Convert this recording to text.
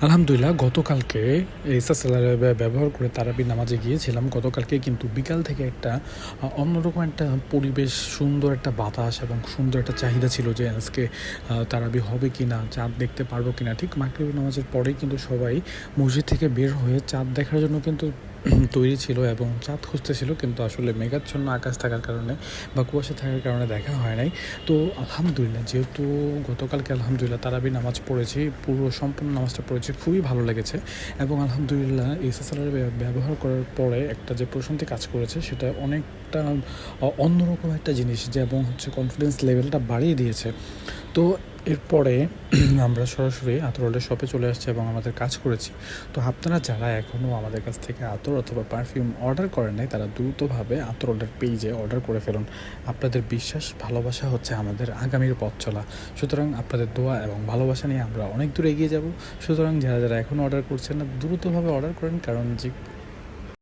আলহামদুলিল্লাহ গতকালকে এসএসএলআর ব্যবহার করে তারাবি নামাজে গিয়েছিলাম। গতকালকে কিন্তু বিকাল থেকে একটা অন্যরকম একটা পরিবেশ, সুন্দর একটা বাতাস এবং সুন্দর একটা চাহিদা ছিল যে আজকে তারাবি হবে কি না, চাঁদ দেখতে পারবো কি না। ঠিক মাগরিব নামাজের পরেই কিন্তু সবাই মসজিদ থেকে বের হয়ে চাঁদ দেখার জন্য কিন্তু তৈরি ছিল এবং চাঁদ খুঁজতেছিল, কিন্তু আসলে মেঘাচ্ছন্ন আকাশ থাকার কারণে বা কুয়াশা থাকার কারণে দেখা হয় নাই। তো আলহামদুলিল্লাহ, যেহেতু গতকালকে আলহামদুলিল্লাহ তারাবি নামাজ পড়েছি, পুরো সম্পূর্ণ নামাজটা পড়েছি, খুবই ভালো লেগেছে। এবং আলহামদুলিল্লাহ এসএসএলআর ব্যবহার করার পরে একটা যে প্রশান্তি কাজ করেছে সেটা অনেকটা অন্যরকম একটা জিনিস, যে এবং হচ্ছে কনফিডেন্স লেভেলটা বাড়িয়ে দিয়েছে। তো এরপরে আমরা সরাসরি আতরওয়ালের শপে চলে আসছি এবং আমাদের কাজ করেছি। তো আপনারা যারা এখনও আমাদের কাছ থেকে আতর অথবা পারফিউম অর্ডার করেন নাই, তারা দ্রুতভাবে আতরওয়ালের পেজে অর্ডার করে ফেলুন। আপনাদের বিশ্বাস, ভালোবাসা হচ্ছে আমাদের আগামীর পথ চলা। সুতরাং আপনাদের দোয়া এবং ভালোবাসা নিয়ে আমরা অনেক দূর এগিয়ে যাব। সুতরাং যারা যারা এখনও অর্ডার করছেন না, দ্রুতভাবে অর্ডার করেন, কারণ যে